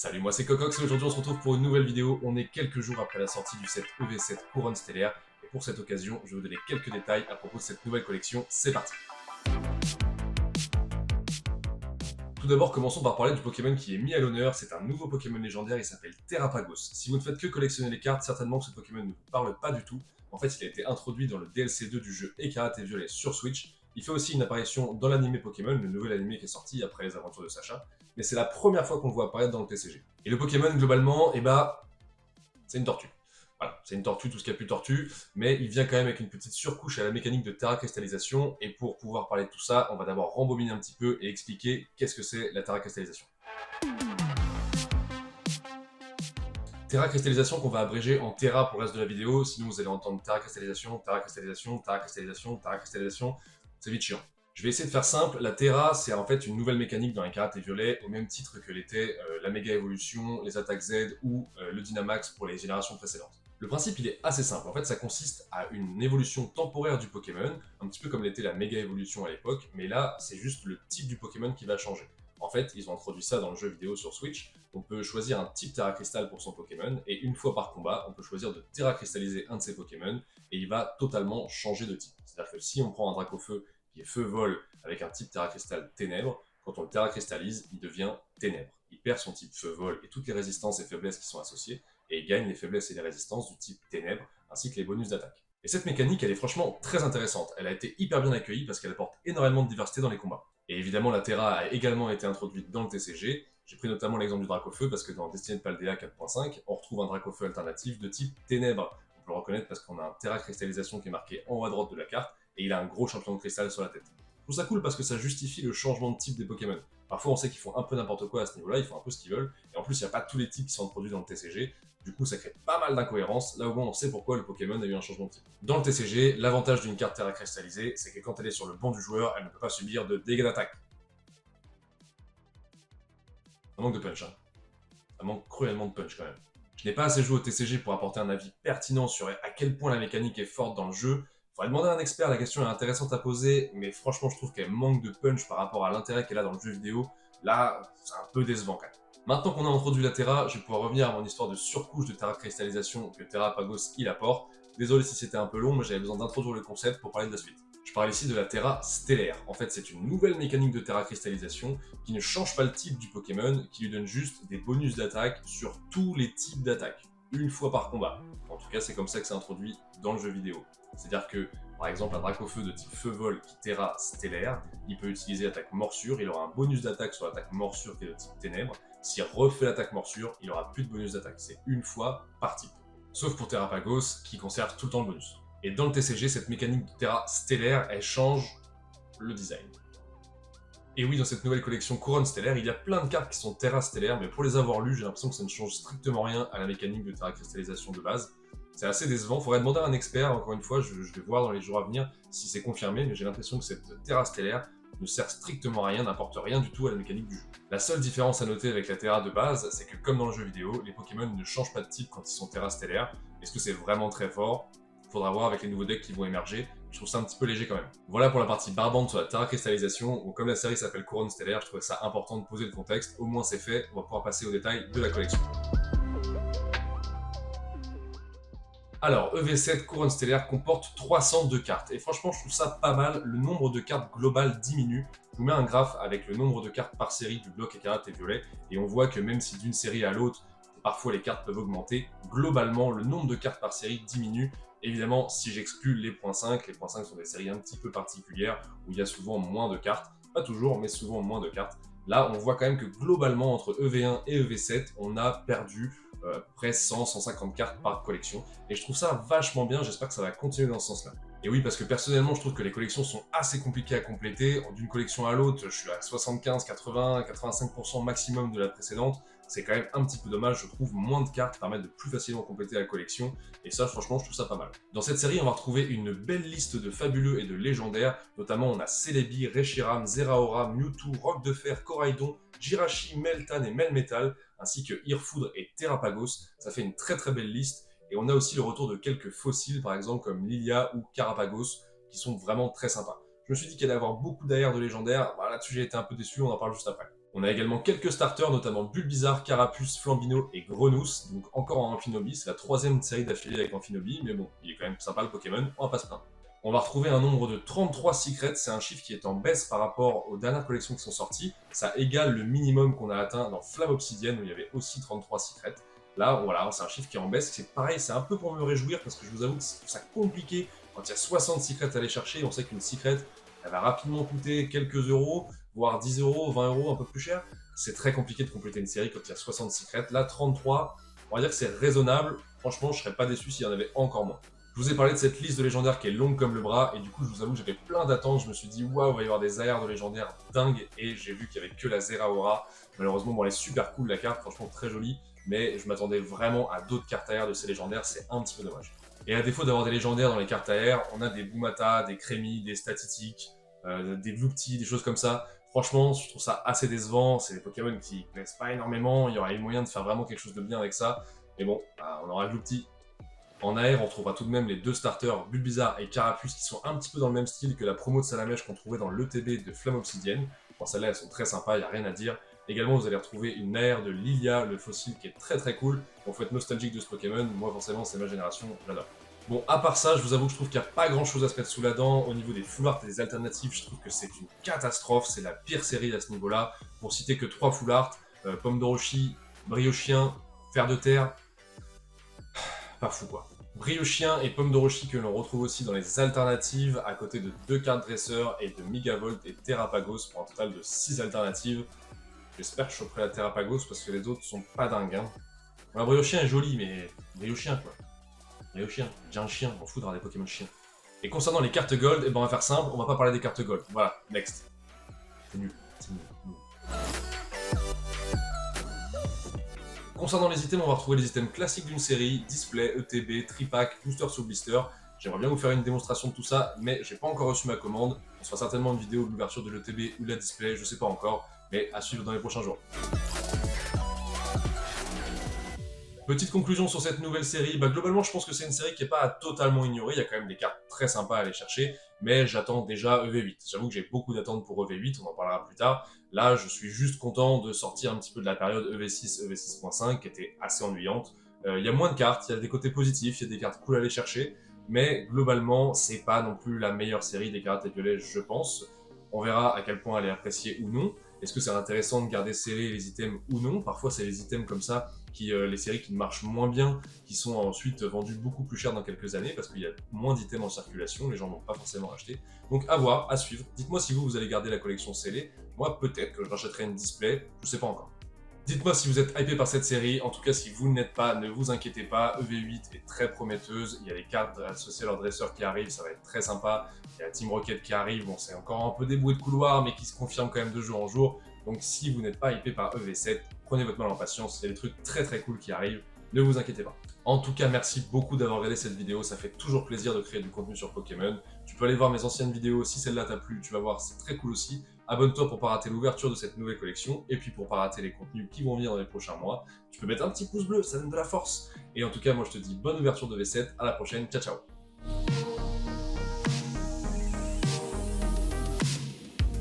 Salut, moi c'est Cocox et aujourd'hui on se retrouve pour une nouvelle vidéo. On est quelques jours après la sortie du set EV7 Couronne Stellaire et pour cette occasion, je vais vous donner quelques détails à propos de cette nouvelle collection. C'est parti! Tout d'abord, commençons par parler du Pokémon qui est mis à l'honneur. C'est un nouveau Pokémon légendaire, il s'appelle Terrapagos. Si vous ne faites que collectionner les cartes, certainement que ce Pokémon ne vous parle pas du tout. En fait, il a été introduit dans le DLC 2 du jeu Écarlate et Violet sur Switch. Il fait aussi une apparition dans l'anime Pokémon, le nouvel anime qui est sorti après les aventures de Sacha. Mais c'est la première fois qu'on le voit apparaître dans le TCG. Et le Pokémon, globalement, c'est une tortue. Voilà, c'est une tortue, tout ce qu'il y a plus tortue, mais il vient quand même avec une petite surcouche à la mécanique de terracristallisation, et pour pouvoir parler de tout ça, on va d'abord rembobiner un petit peu et expliquer qu'est-ce que c'est la terracristallisation. Terracristallisation qu'on va abréger en Terra pour le reste de la vidéo, sinon vous allez entendre terracristallisation, terracristallisation, terracristallisation, terracristallisation, c'est vite chiant. Je vais essayer de faire simple, la Terra c'est en fait une nouvelle mécanique dans Écarlate et Violet, au même titre que l'était la Méga Évolution, les attaques Z ou le Dynamax pour les générations précédentes. Le principe il est assez simple, en fait ça consiste à une évolution temporaire du Pokémon, un petit peu comme l'était la Méga Évolution à l'époque, mais là c'est juste le type du Pokémon qui va changer. En fait, ils ont introduit ça dans le jeu vidéo sur Switch. On peut choisir un type Terracrystal pour son Pokémon, et une fois par combat, on peut choisir de terracristalliser un de ses Pokémon, et il va totalement changer de type. C'est-à-dire que si on prend un Dracofeu qui est Feu-Vol avec un type Terracrystal Ténèbres, quand on le terracristallise, il devient Ténèbres. Il perd son type Feu-Vol et toutes les résistances et faiblesses qui sont associées, et il gagne les faiblesses et les résistances du type Ténèbres, ainsi que les bonus d'attaque. Et cette mécanique, elle est franchement très intéressante. Elle a été hyper bien accueillie parce qu'elle apporte énormément de diversité dans les combats. Et évidemment, la Terra a également été introduite dans le TCG. J'ai pris notamment l'exemple du Dracofeu parce que dans Destinée de Paldea 4.5, on retrouve un Dracofeu alternatif de type Ténèbres. On peut le reconnaître parce qu'on a un Terra Cristallisation qui est marqué en haut à droite de la carte et il a un gros champion de cristal sur la tête. Je trouve ça cool parce que ça justifie le changement de type des Pokémon. Parfois, on sait qu'ils font un peu n'importe quoi à ce niveau-là, ils font un peu ce qu'ils veulent, et en plus, il n'y a pas tous les types qui sont introduits dans le TCG, du coup, ça crée pas mal d'incohérences, là au moins on sait pourquoi le Pokémon a eu un changement de type. Dans le TCG, l'avantage d'une carte Terra cristallisée, c'est que quand elle est sur le banc du joueur, elle ne peut pas subir de dégâts d'attaque. Ça manque de punch, hein. Ça manque cruellement de punch quand même. Je n'ai pas assez joué au TCG pour apporter un avis pertinent sur à quel point la mécanique est forte dans le jeu. Faudrait demander à un expert, la question est intéressante à poser, mais franchement je trouve qu'elle manque de punch par rapport à l'intérêt qu'elle a dans le jeu vidéo. Là, c'est un peu décevant quand même. Maintenant qu'on a introduit la Terra, je vais pouvoir revenir à mon histoire de surcouche de Terra cristallisation que Terrapagos il apporte. Désolé si c'était un peu long, mais j'avais besoin d'introduire le concept pour parler de la suite. Je parle ici de la Terra stellaire. En fait, c'est une nouvelle mécanique de Terra cristallisation qui ne change pas le type du Pokémon, qui lui donne juste des bonus d'attaque sur tous les types d'attaque, une fois par combat. En tout cas, c'est comme ça que c'est introduit dans le jeu vidéo. C'est-à-dire que, par exemple, un Dracofeu de type Feu-Vol qui Terra stellaire, il peut utiliser l'attaque morsure, il aura un bonus d'attaque sur l'attaque morsure qui est de type ténèbres. S'il refait l'attaque morsure, il aura plus de bonus d'attaque. C'est une fois par type. Sauf pour Terrapagos, qui conserve tout le temps le bonus. Et dans le TCG, cette mécanique de Terra stellaire, elle change le design. Et oui, dans cette nouvelle collection Couronne Stellaire, il y a plein de cartes qui sont Terra stellaires, mais pour les avoir lues, j'ai l'impression que ça ne change strictement rien à la mécanique de Terra cristallisation de base. C'est assez décevant, faudrait demander à un expert, encore une fois, je vais voir dans les jours à venir si c'est confirmé, mais j'ai l'impression que cette Terra stellaire ne sert strictement à rien, n'apporte rien du tout à la mécanique du jeu. La seule différence à noter avec la Terra de base, c'est que comme dans le jeu vidéo, les Pokémon ne changent pas de type quand ils sont Terra stellaire. Est-ce que c'est vraiment très fort? Faudra voir avec les nouveaux decks qui vont émerger. Je trouve ça un petit peu léger quand même. Voilà pour la partie barbante sur la Terra cristallisation, où comme la série s'appelle Couronne Stellaire, je trouvais ça important de poser le contexte. Au moins c'est fait, on va pouvoir passer aux détails de la collection. Alors, EV7 Couronne Stellaire comporte 302 cartes, et franchement je trouve ça pas mal, le nombre de cartes global diminue. Je vous mets un graphe avec le nombre de cartes par série du bloc Écarlate et Violet, et on voit que même si d'une série à l'autre, parfois les cartes peuvent augmenter, globalement le nombre de cartes par série diminue. Évidemment, si j'exclus les .5 sont des séries un petit peu particulières, où il y a souvent moins de cartes, pas toujours, mais souvent moins de cartes. Là, on voit quand même que globalement, entre EV1 et EV7, on a perdu près 100-150 cartes par collection. Et je trouve ça vachement bien, j'espère que ça va continuer dans ce sens-là. Et oui, parce que personnellement, je trouve que les collections sont assez compliquées à compléter. D'une collection à l'autre, je suis à 75, 80, 85% maximum de la précédente. C'est quand même un petit peu dommage, je trouve moins de cartes permettent de plus facilement compléter la collection, et ça franchement je trouve ça pas mal. Dans cette série on va retrouver une belle liste de fabuleux et de légendaires, notamment on a Celebi, Reshiram, Zeraora, Mewtwo, Roc de Fer, Coraidon, Jirachi, Meltan et Melmetal, ainsi que Irfoudre et Terrapagos. Ça fait une très très belle liste, et on a aussi le retour de quelques fossiles par exemple comme Lilia ou Carapagos, qui sont vraiment très sympas. Je me suis dit qu'il allait y avoir beaucoup d'AR de légendaires, bah, là-dessus j'ai été un peu déçu, on en parle juste après. On a également quelques starters, notamment Bulbizarre, Carapuce, Flambino et Grenousse, donc encore en Amphinobi. C'est la 3e série d'affilée avec Amphinobi, mais bon, il est quand même sympa le Pokémon, on va pas se plaindre. On va retrouver un nombre de 33 secrets, c'est un chiffre qui est en baisse par rapport aux dernières collections qui sont sorties. Ça égale le minimum qu'on a atteint dans Flamme Obsidienne, où il y avait aussi 33 secrets. Là, voilà, c'est un chiffre qui est en baisse, c'est pareil, c'est un peu pour me réjouir, parce que je vous avoue que c'est ça compliqué quand il y a 60 secrets à aller chercher. On sait qu'une secret, elle va rapidement coûter quelques euros, voire 10 euros, 20 euros, un peu plus cher. C'est très compliqué de compléter une série quand il y a 60 secrets. Là, 33, on va dire que c'est raisonnable. Franchement, je serais pas déçu s'il y en avait encore moins. Je vous ai parlé de cette liste de légendaires qui est longue comme le bras, et du coup, je vous avoue que j'avais plein d'attentes. Je me suis dit, waouh, il va y avoir des AR de légendaires dingues, et j'ai vu qu'il y avait que la Zeraora. Malheureusement, bon, elle est super cool la carte, franchement très jolie, mais je m'attendais vraiment à d'autres cartes AR de ces légendaires, c'est un petit peu dommage. Et à défaut d'avoir des légendaires dans les cartes AR, on a des Boomata, des Crémi, des Statitiques, des Gloopty, des choses comme ça. Franchement, je trouve ça assez décevant. C'est des Pokémon qui plaisent pas énormément. Il y aurait eu moyen de faire vraiment quelque chose de bien avec ça. Mais bon, on aura Gloopty. En AR, on trouvera tout de même les 2 starters, Bulbizarre et Carapuce, qui sont un petit peu dans le même style que la promo de Salamèche qu'on trouvait dans l'ETB de Flamme Obsidienne. Bon, celles-là, elles sont très sympas, il n'y a rien à dire. Également, vous allez retrouver une AR de Lilia, le fossile, qui est très très cool. Bon, faut être nostalgique de ce Pokémon. Moi, forcément, c'est ma génération, j'adore. Bon, à part ça, je vous avoue que je trouve qu'il n'y a pas grand chose à se mettre sous la dent. Au niveau des full art et des alternatives, je trouve que c'est une catastrophe. C'est la pire série à ce niveau-là. Pour citer que 3 full art, Pomme de Rochi, Briochien, Fer de Terre. Pas fou quoi. Briochien et Pomme de Rochi que l'on retrouve aussi dans les alternatives, à côté de 2 cartes dresseurs et de Megavolt et Terrapagos pour un total de 6 alternatives. J'espère que je choperai la Terrapagos parce que les autres sont pas dingues. Hein. Ouais, Briochien est joli, mais Briochien quoi. Briochien, j'ai un chien, on m'en fout d'avoir des Pokémon chiens. Et concernant les cartes Gold, eh ben on va faire simple, on va pas parler des cartes Gold. Voilà, next. C'est nul, c'est nul. Concernant les items, on va retrouver les items classiques d'une série, display, ETB, tripack, booster sous blister. J'aimerais bien vous faire une démonstration de tout ça, mais j'ai pas encore reçu ma commande. On fera certainement une vidéo de l'ouverture de l'ETB ou de la display, je sais pas encore, mais à suivre dans les prochains jours. Petite conclusion sur cette nouvelle série, globalement je pense que c'est une série qui n'est pas à totalement ignorer, il y a quand même des cartes très sympas à aller chercher, mais j'attends déjà EV8. J'avoue que j'ai beaucoup d'attentes pour EV8, on en parlera plus tard. Là, je suis juste content de sortir un petit peu de la période EV6, EV6.5 qui était assez ennuyante. Il y a moins de cartes, il y a des côtés positifs, il y a des cartes cool à aller chercher, mais globalement, c'est pas non plus la meilleure série des cartes violet, je pense. On verra à quel point elle est appréciée ou non. Est-ce que c'est intéressant de garder scellés les items ou non? Parfois, c'est les items comme ça, les séries qui marchent moins bien, qui sont ensuite vendues beaucoup plus cher dans quelques années, parce qu'il y a moins d'items en circulation, les gens n'ont pas forcément acheté. Donc à voir, à suivre. Dites-moi si vous allez garder la collection scellée. Moi, peut-être que je rachèterai une display, je sais pas encore. Dites-moi si vous êtes hypé par cette série, en tout cas si vous ne l'êtes pas, ne vous inquiétez pas, EV8 est très prometteuse, il y a les cartes associées à leur dresseur qui arrivent, ça va être très sympa, il y a la Team Rocket qui arrive, bon c'est encore un peu des bruits de couloir mais qui se confirme quand même de jour en jour, donc si vous n'êtes pas hypé par EV7, prenez votre mal en patience, il y a des trucs très très cool qui arrivent, ne vous inquiétez pas. En tout cas, merci beaucoup d'avoir regardé cette vidéo, ça fait toujours plaisir de créer du contenu sur Pokémon. Tu peux aller voir mes anciennes vidéos, si celle-là t'a plu, tu vas voir, c'est très cool aussi. Abonne-toi pour pas rater l'ouverture de cette nouvelle collection, et puis pour pas rater les contenus qui vont venir dans les prochains mois. Tu peux mettre un petit pouce bleu, ça donne de la force. Et en tout cas, moi je te dis bonne ouverture de V7, à la prochaine, ciao ciao.